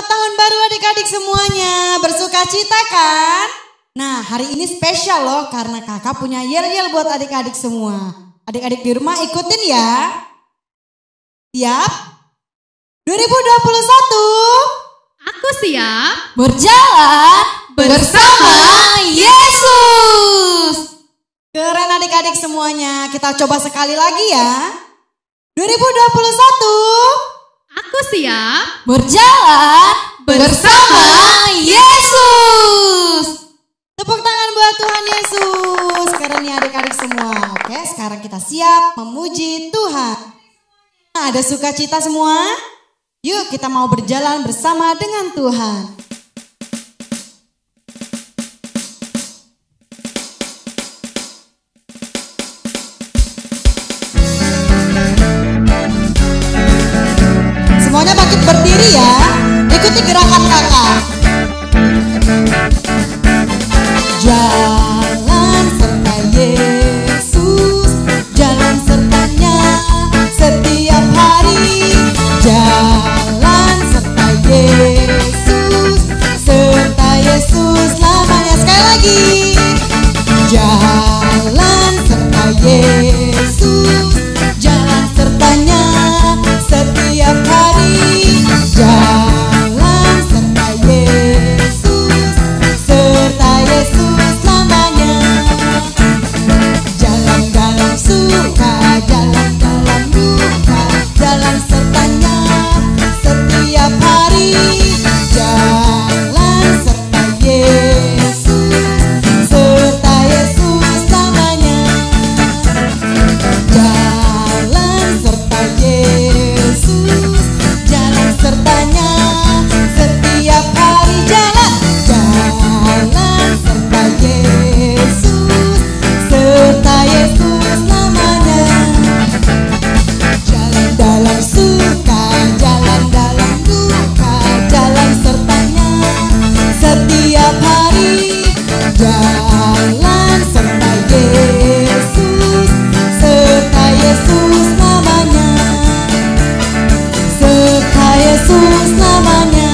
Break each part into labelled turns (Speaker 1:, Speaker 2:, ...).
Speaker 1: Selamat tahun baru adik-adik semuanya, bersukacita kan? Nah hari ini spesial loh karena kakak punya yel-yel buat adik-adik semua. Adik-adik di rumah ikutin ya. Siap? 2021
Speaker 2: Aku siap
Speaker 1: berjalan
Speaker 2: bersama
Speaker 1: Yesus. Keren adik-adik semuanya, kita coba sekali lagi ya. 2021
Speaker 2: Aku siap
Speaker 1: berjalan
Speaker 2: bersama
Speaker 1: Yesus. Tepuk tangan buat Tuhan Yesus. Keren ya adik-adik semua. Oke, sekarang kita siap memuji Tuhan. Nah, ada sukacita semua? Yuk kita mau berjalan bersama dengan Tuhan. Semuanya bangkit berdiri ya. Ikuti gerakan kakak. Jalan serta Yesus, jalan sertanya setiap hari. Jalan serta Yesus, serta Yesus lamanya. Sekali lagi. Jalan serta Yesus, jalan sertanya setiap hari. Jalan serta Yesus, serta Yesus lamanya. Jalan dalam suka, jalan dalam duka, jalan sertanya setiap hari. Jalan serta Yesus, serta Yesus lamanya. Jalan serta Yesus, jalan sertanya setiap hari. Jalan serta Yesus, serta Yesus namanya. Jalan dalam suka, jalan dalam duka, jalan sertanya setiap hari. Jalan serta Yesus, serta Yesus namanya. Serta Yesus namanya.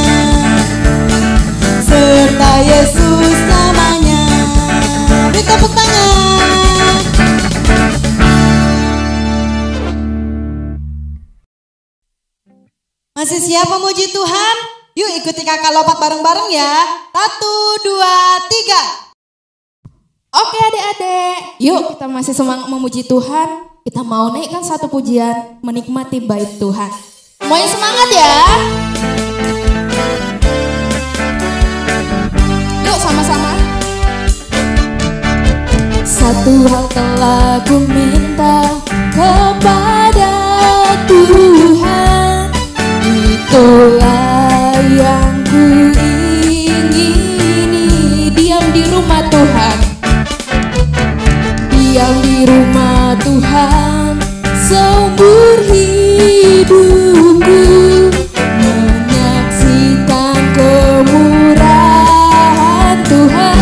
Speaker 1: Serta Yesus namanya. Beri tepuk tangan. Masih siap memuji Tuhan? Yuk ikuti kakak lompat bareng-bareng ya. 1, 2, 3.
Speaker 3: Oke adik-adik, yuk kita masih semangat memuji Tuhan. Kita mau naikkan satu pujian, menikmati bait Tuhan. Semuanya semangat ya. Yuk sama-sama. Satu hal telah ku minta kepada Tuhan, itulah yang ku ingini. Diam di rumah Tuhan, diam di rumah Tuhan seumur hidupku, menyaksikan kemurahan Tuhan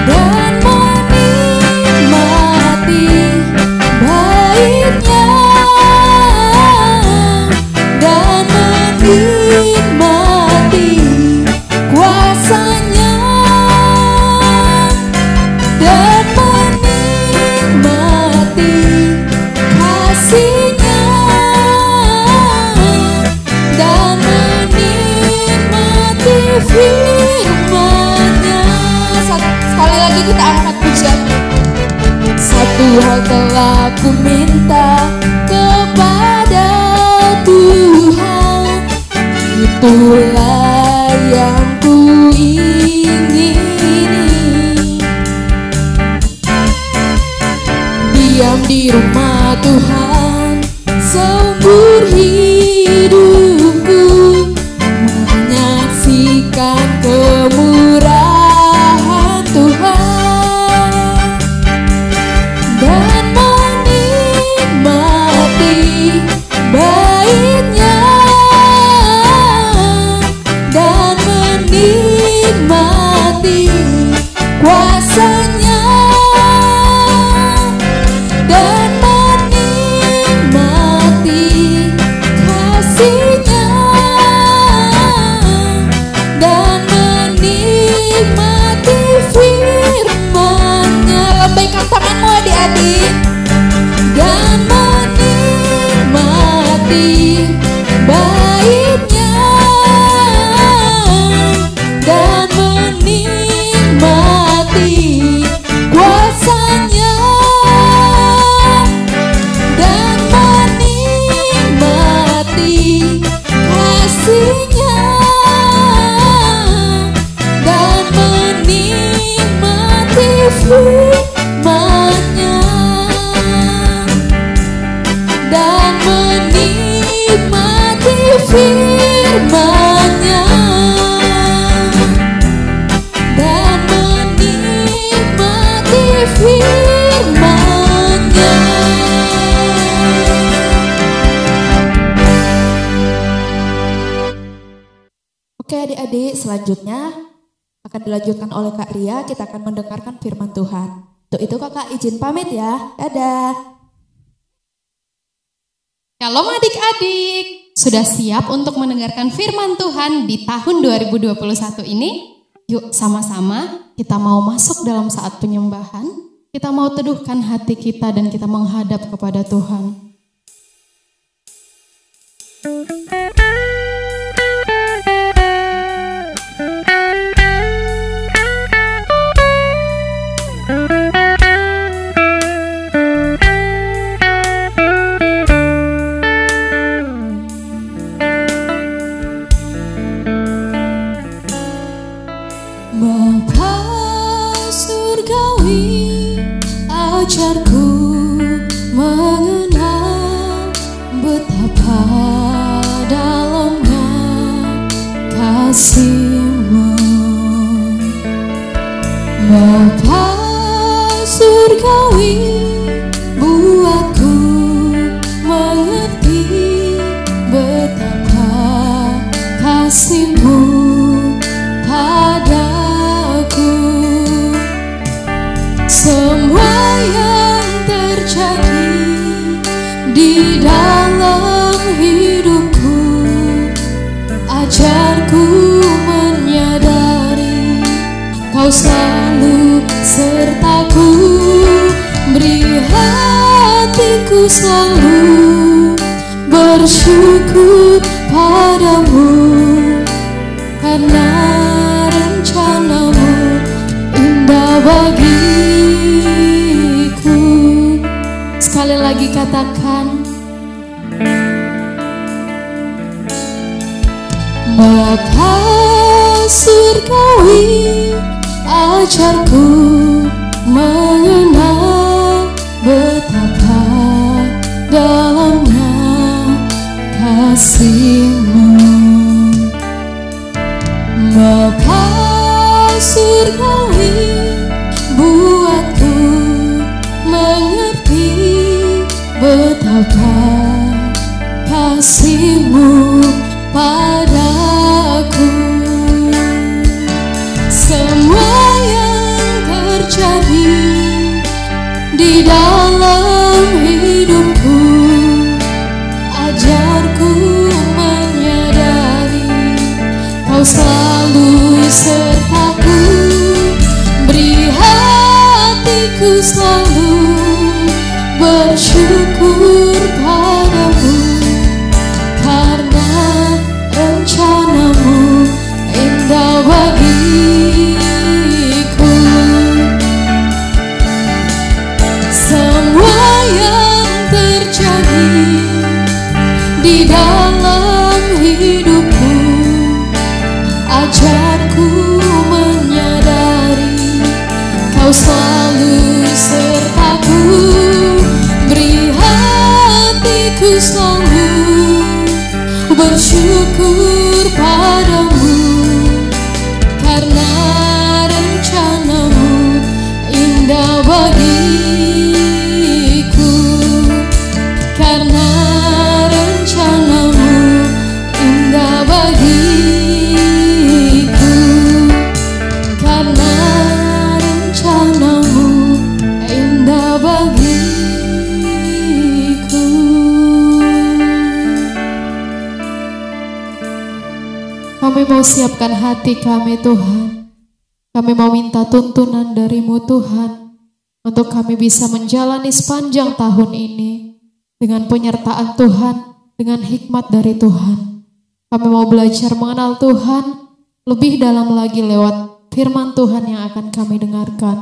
Speaker 3: dan menikmati baitnya, dan menikmati kuasanya, dan menikmati kasihnya, dan menikmati firman-Nya. Sekali lagi kita angkat pujian. Satu hal telah ku minta kepada Tuhan, itulah yang ku ingini. Diam di rumah Tuhan seumur hidupku, menyaksikan kemurahan Tuhan dan menikmati baitnya, Oke adik-adik, selanjutnya akan dilanjutkan oleh Kak Ria. Kita akan mendengarkan firman Tuhan. Untuk itu kakak izin pamit ya. Dadah.
Speaker 2: Shalom adik-adik, sudah siap untuk mendengarkan firman Tuhan di tahun 2021 ini? Yuk sama-sama kita mau masuk dalam saat penyembahan, kita mau teduhkan hati kita dan kita menghadap kepada Tuhan.
Speaker 3: Bapa surgawi, ajarku mengenal betapa dalamnya kasih-Mu. Bapa surgawi, buatku mengerti betapa kasih-Mu padaku. Semua yang terjadi di dalam hidupku, ajarku menyadari Kau selalu sertaku. Beri hatiku selalu bersyukur padamu, karena rencana-Mu indah bagiku. Sekali lagi katakan, Bapa surgawi, ajarku mengenal betapa dalamnya kasih-Mu. Bapa surgawi, buatku mengerti betapa kasih-Mu padaku. Semua yang terjadi di dalam hidupku, ajarku menyadari Kau selalu sertaku. Beri hatiku selalu bersyukur padamu, karena rencana-Mu indah bagiku. Semua yang terjadi di dalam hidupku, ajarku menyadari Kau selalu sertaku. Beri hatiku selalu bersyukur padamu, karena rencana-Mu indah bagiku. Karena rencana-Mu indah bagiku. Karena rencana-Mu indah bagiku. Kami mau siapkan hati kami Tuhan. Kami mau minta tuntunan dari-Mu Tuhan, untuk kami bisa menjalani sepanjang tahun ini dengan penyertaan Tuhan, dengan hikmat dari Tuhan. Kami mau belajar mengenal Tuhan lebih dalam lagi lewat firman Tuhan yang akan kami dengarkan.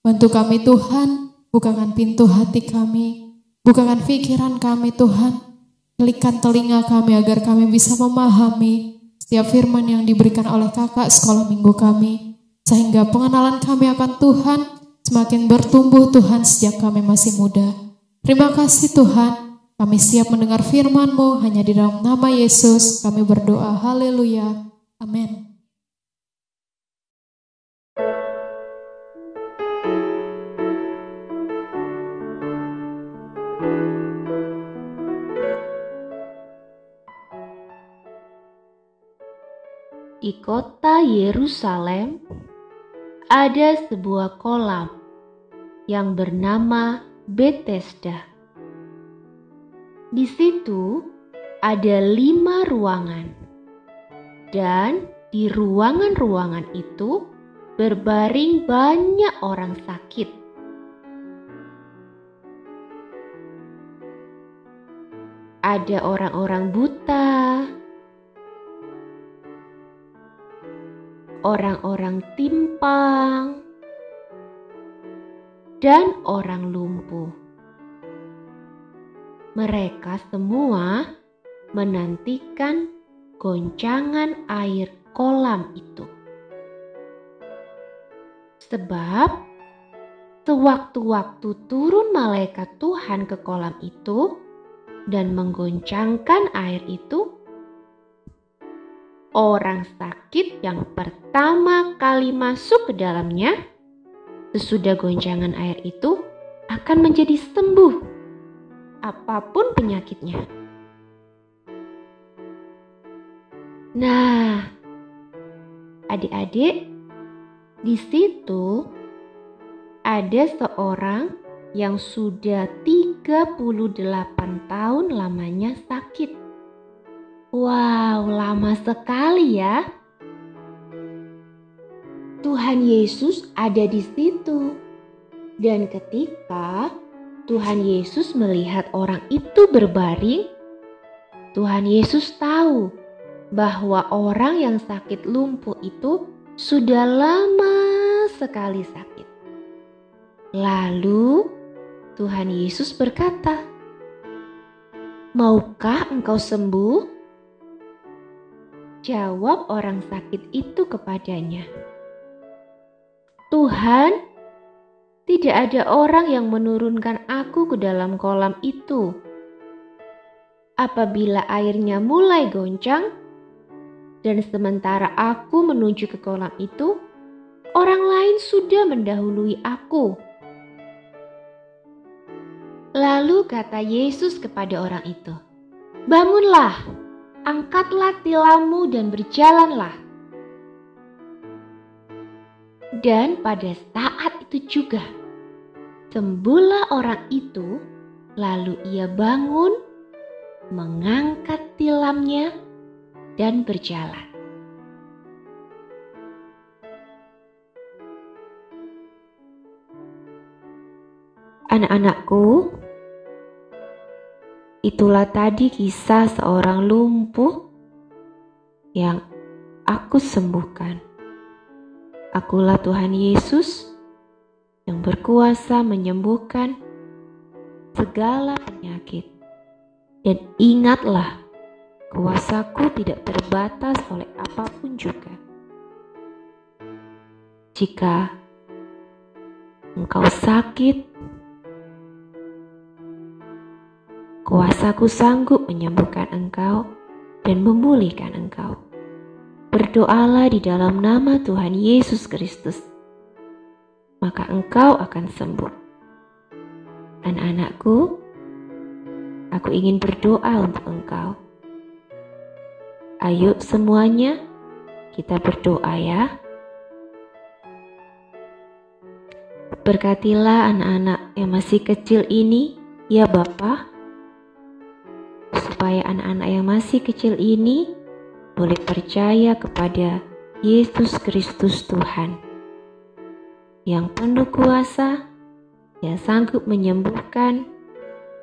Speaker 3: Bantu kami Tuhan, bukakan pintu hati kami, bukakan pikiran kami Tuhan, kelikkan telinga kami agar kami bisa memahami setiap firman yang diberikan oleh kakak sekolah minggu kami, sehingga pengenalan kami akan Tuhan semakin bertumbuh Tuhan sejak kami masih muda. Terima kasih Tuhan, kami siap mendengar firman-Mu, hanya di dalam nama Yesus kami berdoa, haleluya, amin.
Speaker 4: Di kota Yerusalem ada sebuah kolam yang bernama Bethesda. Di situ ada 5 ruangan, dan di ruangan-ruangan itu berbaring banyak orang sakit. Ada orang-orang buta, orang-orang timpang, dan orang lumpuh. Mereka semua menantikan goncangan air kolam itu. Sebab sewaktu-waktu turun malaikat Tuhan ke kolam itu dan menggoncangkan air itu, orang sakit yang pertama kali masuk ke dalamnya, sesudah goncangan air itu akan menjadi sembuh, apapun penyakitnya. Nah, adik-adik, di situ ada seorang yang sudah 38 tahun lamanya sakit. Wow, lama sekali ya. Tuhan Yesus ada di situ. Dan ketika Tuhan Yesus melihat orang itu berbaring, Tuhan Yesus tahu bahwa orang yang sakit lumpuh itu sudah lama sekali sakit. Lalu Tuhan Yesus berkata, "Maukah engkau sembuh?" Jawab orang sakit itu kepadanya, "Tuhan, tidak ada orang yang menurunkan aku ke dalam kolam itu. Apabila airnya mulai goncang, dan sementara aku menuju ke kolam itu, orang lain sudah mendahului aku." Lalu kata Yesus kepada orang itu, "Bangunlah, angkatlah tilammu dan berjalanlah." Dan pada saat itu juga, sembuhlah orang itu, lalu ia bangun, mengangkat tilamnya, dan berjalan. Anak-anakku, itulah tadi kisah seorang lumpuh yang aku sembuhkan. Akulah Tuhan Yesus yang berkuasa menyembuhkan segala penyakit. Dan ingatlah, kuasaku tidak terbatas oleh apapun juga. Jika engkau sakit, kuasaku sanggup menyembuhkan engkau dan memulihkan engkau. Berdoalah di dalam nama Tuhan Yesus Kristus, maka engkau akan sembuh. Anak-anakku, aku ingin berdoa untuk engkau. Ayo semuanya, kita berdoa ya. Berkatilah anak-anak yang masih kecil ini, ya Bapa, supaya anak-anak yang masih kecil ini boleh percaya kepada Yesus Kristus Tuhan, yang penuh kuasa, yang sanggup menyembuhkan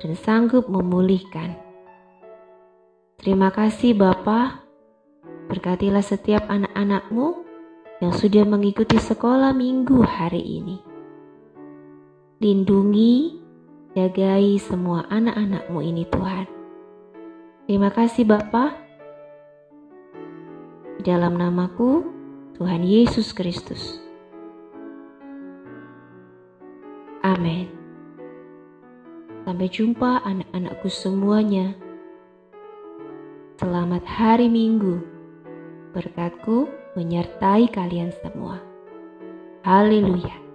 Speaker 4: dan sanggup memulihkan. Terima kasih Bapa, berkatilah setiap anak-anak-Mu yang sudah mengikuti sekolah minggu hari ini. Lindungi, jagai semua anak-anak-Mu ini Tuhan. Terima kasih Bapa. Di dalam namaku, Tuhan Yesus Kristus. Amin. Sampai jumpa anak-anakku semuanya. Selamat hari Minggu. Berkatku menyertai kalian semua. Haleluya.